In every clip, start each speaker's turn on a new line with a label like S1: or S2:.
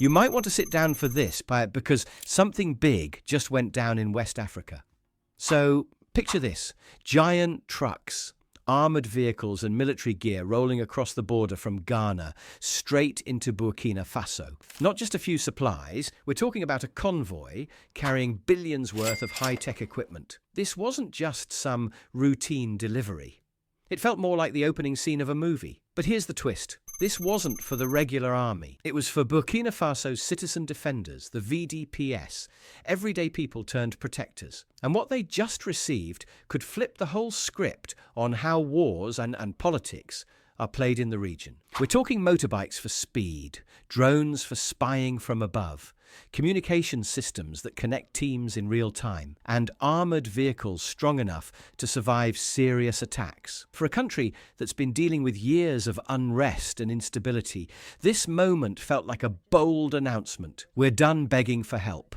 S1: You might want to sit down for this because something big just went down in West Africa. So, picture this: giant trucks, armored vehicles and military gear rolling across the border from Ghana straight into Burkina Faso. Not just a few supplies, we're talking about a convoy carrying billions worth of high-tech equipment. This wasn't just some routine delivery. It felt more like the opening scene of a movie. But here's the twist. This wasn't for the regular army. It was for Burkina Faso's citizen defenders, the VDPs, everyday people turned protectors. And what they just received could flip the whole script on how wars and politics are played in the region. We're talking motorbikes for speed, drones for spying from above, communication systems that connect teams in real time, and armored vehicles strong enough to survive serious attacks. For a country that's been dealing with years of unrest and instability, this moment felt like a bold announcement. We're done begging for help.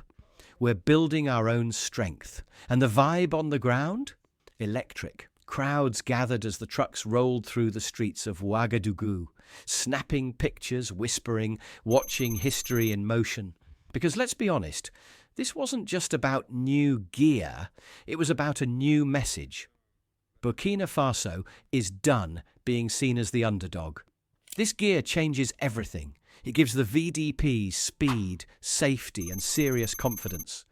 S1: We're building our own strength. And the vibe on the ground? Electric. Crowds gathered as the trucks rolled through the streets of Ouagadougou, snapping pictures, whispering, watching history in motion. Because let's be honest, this wasn't just about new gear, it was about a new message. Burkina Faso is done being seen as the underdog. This gear changes everything. It gives the VDPs speed, safety, and serious confidence.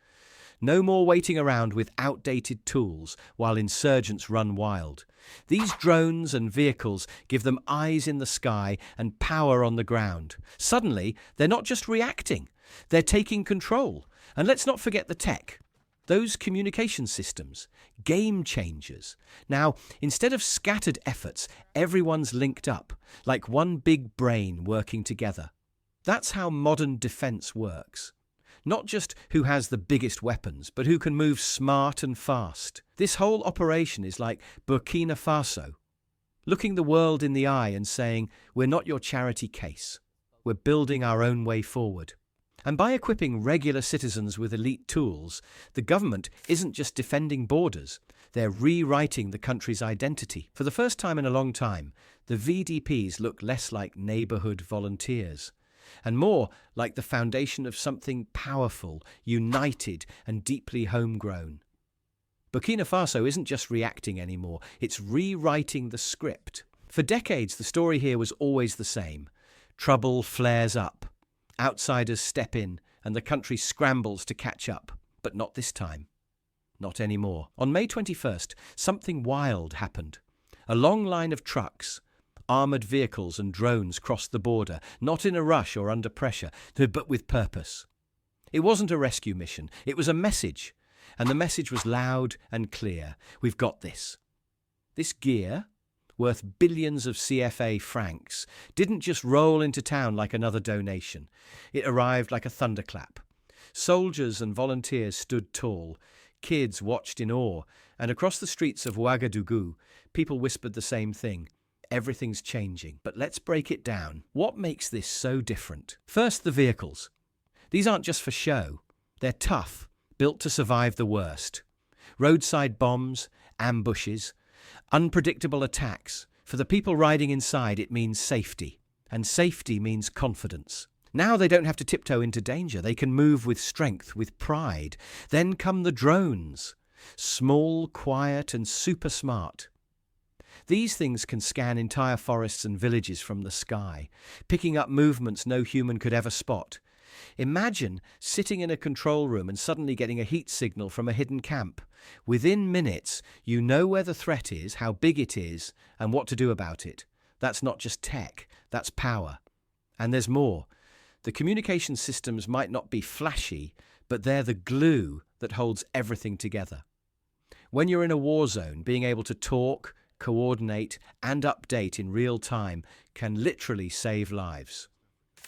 S1: No more waiting around with outdated tools while insurgents run wild. These drones and vehicles give them eyes in the sky and power on the ground. Suddenly, they're not just reacting, they're taking control. And let's not forget the tech. Those communication systems, game changers. Now, instead of scattered efforts, everyone's linked up, like one big brain working together. That's how modern defense works. Not just who has the biggest weapons, but who can move smart and fast. This whole operation is like Burkina Faso, looking the world in the eye and saying, we're not your charity case. We're building our own way forward. And by equipping regular citizens with elite tools, the government isn't just defending borders, they're rewriting the country's identity. For the first time in a long time, the VDPs look less like neighborhood volunteers, and more like the foundation of something powerful, united, and deeply homegrown. Burkina Faso isn't just reacting anymore, it's rewriting the script. For decades, the story here was always the same. Trouble flares up, outsiders step in, and the country scrambles to catch up. But not this time. Not anymore. On May 21st, something wild happened. A long line of trucks, armored vehicles and drones crossed the border, not in a rush or under pressure, but with purpose. It wasn't a rescue mission, it was a message. And the message was loud and clear. We've got this. This gear, worth billions of CFA francs, didn't just roll into town like another donation. It arrived like a thunderclap. Soldiers and volunteers stood tall. Kids watched in awe. And across the streets of Ouagadougou, people whispered the same thing. Everything's changing. But let's break it down. What makes this so different? First, the vehicles. These aren't just for show. They're tough, built to survive the worst. Roadside bombs, ambushes, unpredictable attacks. For the people riding inside, it means safety. And safety means confidence. Now they don't have to tiptoe into danger. They can move with strength, with pride. Then come the drones. Small, quiet, and super smart. These things can scan entire forests and villages from the sky, picking up movements no human could ever spot. Imagine sitting in a control room and suddenly getting a heat signal from a hidden camp. Within minutes, you know where the threat is, how big it is, and what to do about it. That's not just tech, that's power. And there's more. The communication systems might not be flashy, but they're the glue that holds everything together. When you're in a war zone, being able to talk, coordinate, and update in real time can literally save lives.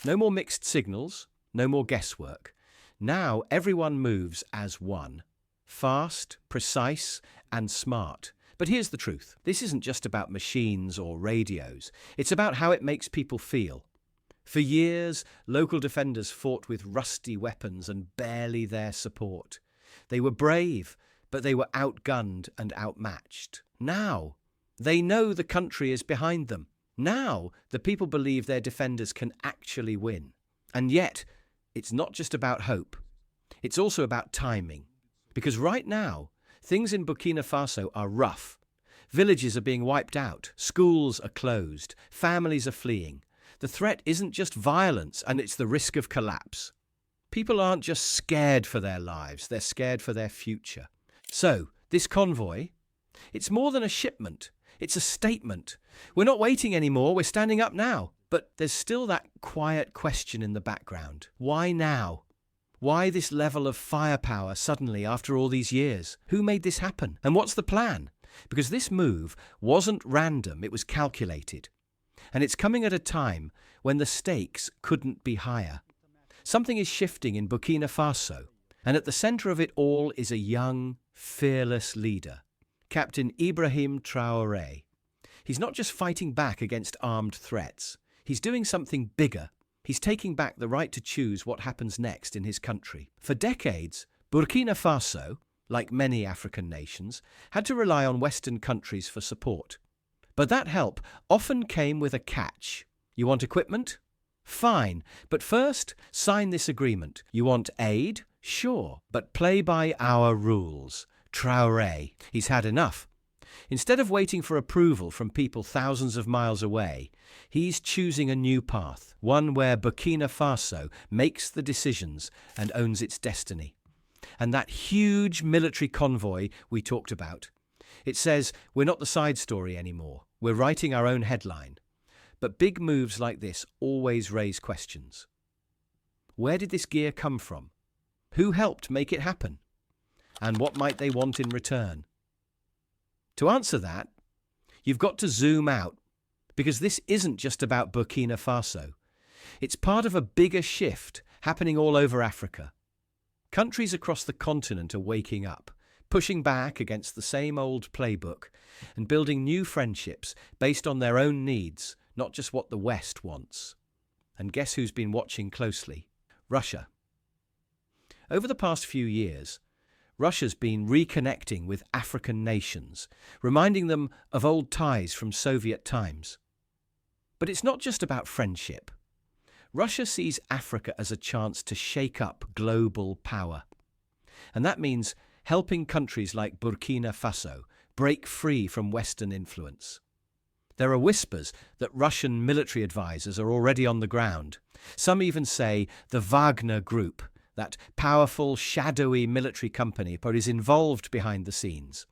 S1: No more mixed signals, no more guesswork. Now everyone moves as one. Fast, precise, and smart. But here's the truth. This isn't just about machines or radios. It's about how it makes people feel. For years, local defenders fought with rusty weapons and barely their support. They were brave, but they were outgunned and outmatched. Now, they know the country is behind them. Now, the people believe their defenders can actually win. And yet, it's not just about hope. It's also about timing. Because right now, things in Burkina Faso are rough. Villages are being wiped out, schools are closed, families are fleeing. The threat isn't just violence, and it's the risk of collapse. People aren't just scared for their lives, they're scared for their future. So, this convoy, it's more than a shipment. It's a statement. We're not waiting anymore, we're standing up now. But there's still that quiet question in the background. Why now? Why this level of firepower suddenly after all these years? Who made this happen? And what's the plan? Because this move wasn't random, it was calculated. And it's coming at a time when the stakes couldn't be higher. Something is shifting in Burkina Faso, and at the center of it all is a young, fearless leader, Captain Ibrahim Traore. He's not just fighting back against armed threats, he's doing something bigger. He's taking back the right to choose what happens next in his country. For decades, Burkina Faso, like many African nations, had to rely on Western countries for support. But that help often came with a catch. You want equipment? Fine, but first, sign this agreement. You want aid? Sure, but play by our rules. Traoré, he's had enough. Instead of waiting for approval from people thousands of miles away, he's choosing a new path, one where Burkina Faso makes the decisions and owns its destiny. And that huge military convoy we talked about, it says we're not the side story anymore. We're writing our own headline. But big moves like this always raise questions. Where did this gear come from? Who helped make it happen? And what might they want in return? To answer that, you've got to zoom out, because this isn't just about Burkina Faso. It's part of a bigger shift happening all over Africa. Countries across the continent are waking up, pushing back against the same old playbook and building new friendships based on their own needs, not just what the West wants. And guess who's been watching closely? Russia. Over the past few years, Russia's been reconnecting with African nations, reminding them of old ties from Soviet times. But it's not just about friendship. Russia sees Africa as a chance to shake up global power. And that means helping countries like Burkina Faso break free from Western influence. There are whispers that Russian military advisors are already on the ground. Some even say the Wagner Group, that powerful, shadowy military company, is involved behind the scenes.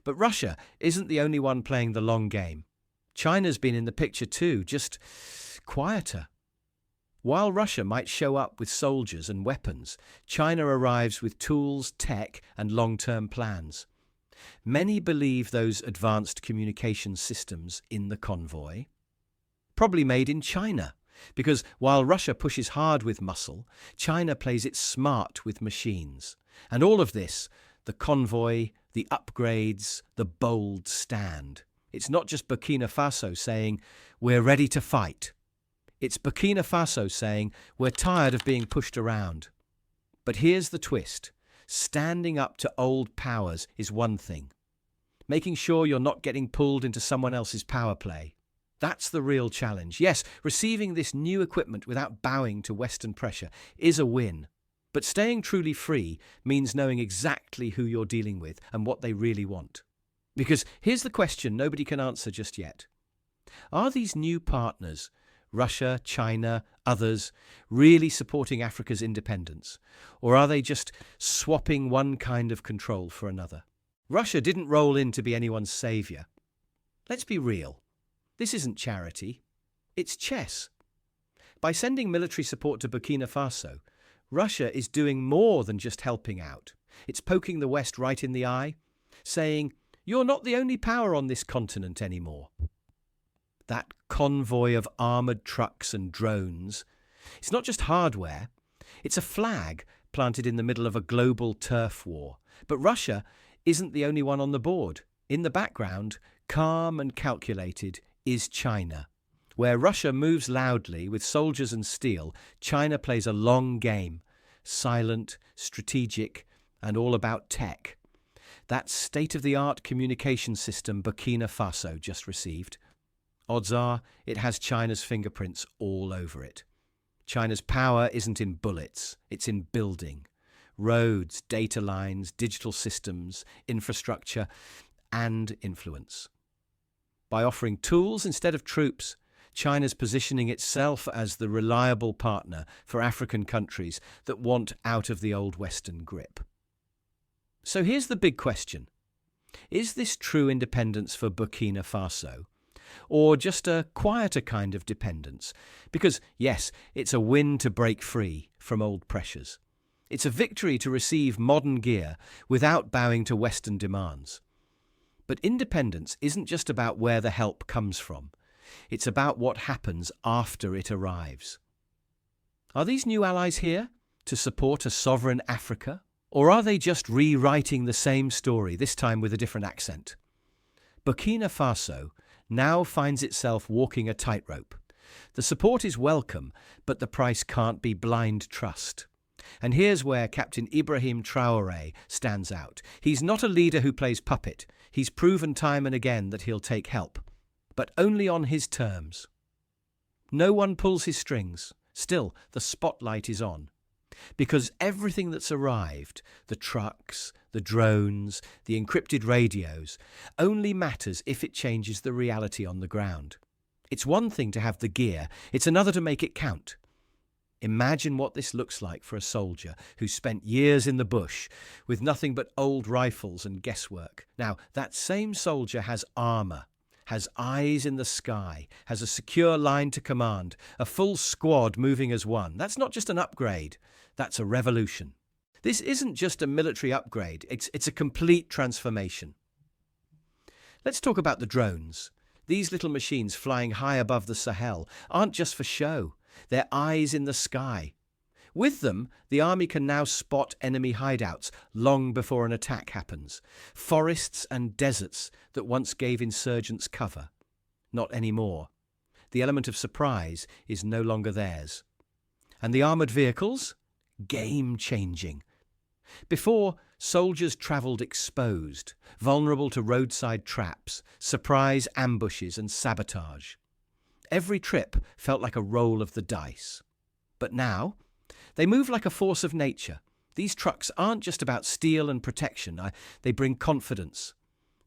S1: But Russia isn't the only one playing the long game. China's been in the picture too, just quieter. While Russia might show up with soldiers and weapons, China arrives with tools, tech, and long-term plans. Many believe those advanced communication systems in the convoy, probably made in China, because while Russia pushes hard with muscle, China plays it smart with machines. And all of this, the convoy, the upgrades, the bold stand. It's not just Burkina Faso saying, we're ready to fight. It's Burkina Faso saying, we're tired of being pushed around. But here's the twist. Standing up to old powers is one thing. Making sure you're not getting pulled into someone else's power play. That's the real challenge. Yes, receiving this new equipment without bowing to Western pressure is a win. But staying truly free means knowing exactly who you're dealing with and what they really want. Because here's the question nobody can answer just yet. Are these new partners, Russia, China, others, really supporting Africa's independence? Or are they just swapping one kind of control for another? Russia didn't roll in to be anyone's savior. Let's be real. This isn't charity. It's chess. By sending military support to Burkina Faso, Russia is doing more than just helping out. It's poking the West right in the eye, saying, you're not the only power on this continent anymore. That convoy of armoured trucks and drones, it's not just hardware, it's a flag planted in the middle of a global turf war. But Russia isn't the only one on the board. In the background, calm and calculated, is China. Where Russia moves loudly with soldiers and steel, China plays a long game, silent, strategic, and all about tech. That state-of-the-art communication system Burkina Faso just received, odds are it has China's fingerprints all over it. China's power isn't in bullets, it's in building. Roads, data lines, digital systems, infrastructure, and influence. By offering tools instead of troops, China's positioning itself as the reliable partner for African countries that want out of the old Western grip. So here's the big question. Is this true independence for Burkina Faso? Or just a quieter kind of dependence? Because, yes, it's a win to break free from old pressures. It's a victory to receive modern gear without bowing to Western demands. But independence isn't just about where the help comes from. It's about what happens after it arrives. Are these new allies here to support a sovereign Africa? Or are they just rewriting the same story, this time with a different accent? Burkina Faso now finds itself walking a tightrope. The support is welcome, but the price can't be blind trust. And here's where Captain Ibrahim Traore stands out. He's not a leader who plays puppet. He's proven time and again that he'll take help, but only on his terms. No one pulls his strings. Still, the spotlight is on. Because everything that's arrived, the trucks, the drones, the encrypted radios, only matters if it changes the reality on the ground. It's one thing to have the gear, it's another to make it count. Imagine what this looks like for a soldier who spent years in the bush with nothing but old rifles and guesswork. Now, that same soldier has armour, has eyes in the sky, has a secure line to command, a full squad moving as one. That's not just an upgrade, that's a revolution. This isn't just a military upgrade, it's a complete transformation. Let's talk about the drones. These little machines flying high above the Sahel aren't just for show. They're eyes in the sky. With them, the army can now spot enemy hideouts long before an attack happens. Forests and deserts that once gave insurgents cover. Not anymore. The element of surprise is no longer theirs. And the armoured vehicles? Game-changing. Before, soldiers travelled exposed, vulnerable to roadside traps, surprise ambushes and sabotage. Every trip felt like a roll of the dice. But now, they move like a force of nature. These trucks aren't just about steel and protection. They bring confidence.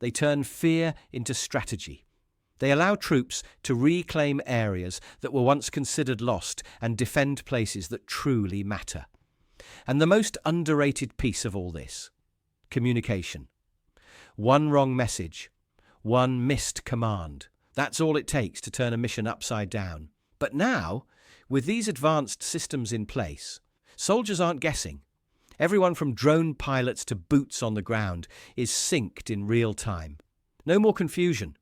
S1: They turn fear into strategy. They allow troops to reclaim areas that were once considered lost and defend places that truly matter. And the most underrated piece of all this: communication. One wrong message, one missed command. That's all it takes to turn a mission upside down. But now, with these advanced systems in place, soldiers aren't guessing. Everyone from drone pilots to boots on the ground is synced in real time. No more confusion,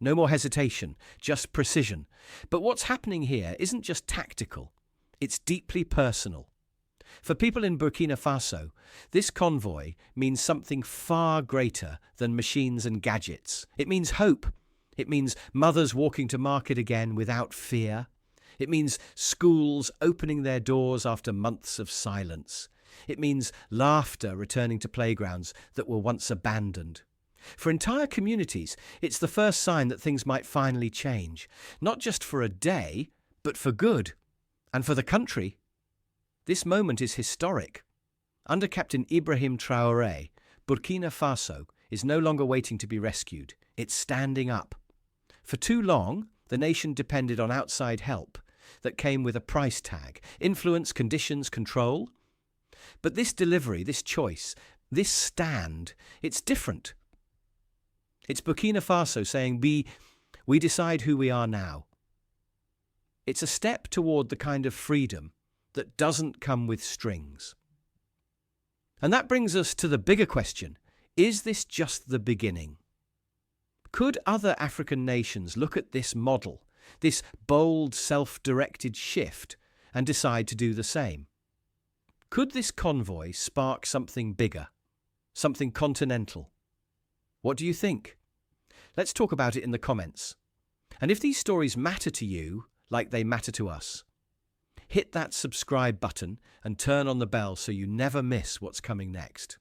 S1: no more hesitation, just precision. But what's happening here isn't just tactical, it's deeply personal. For people in Burkina Faso, this convoy means something far greater than machines and gadgets. It means hope. It means mothers walking to market again without fear. It means schools opening their doors after months of silence. It means laughter returning to playgrounds that were once abandoned. For entire communities, it's the first sign that things might finally change, not just for a day, but for good. And for the country, this moment is historic. Under Captain Ibrahim Traore, Burkina Faso is no longer waiting to be rescued. It's standing up. For too long, the nation depended on outside help that came with a price tag, influence, conditions, control. But this delivery, this choice, this stand, it's different. It's Burkina Faso saying, we decide who we are now. It's a step toward the kind of freedom that doesn't come with strings. And that brings us to the bigger question: is this just the beginning? Could other African nations look at this model, this bold, self-directed shift, and decide to do the same? Could this convoy spark something bigger, something continental? What do you think? Let's talk about it in the comments. And if these stories matter to you like they matter to us, hit that subscribe button and turn on the bell so you never miss what's coming next.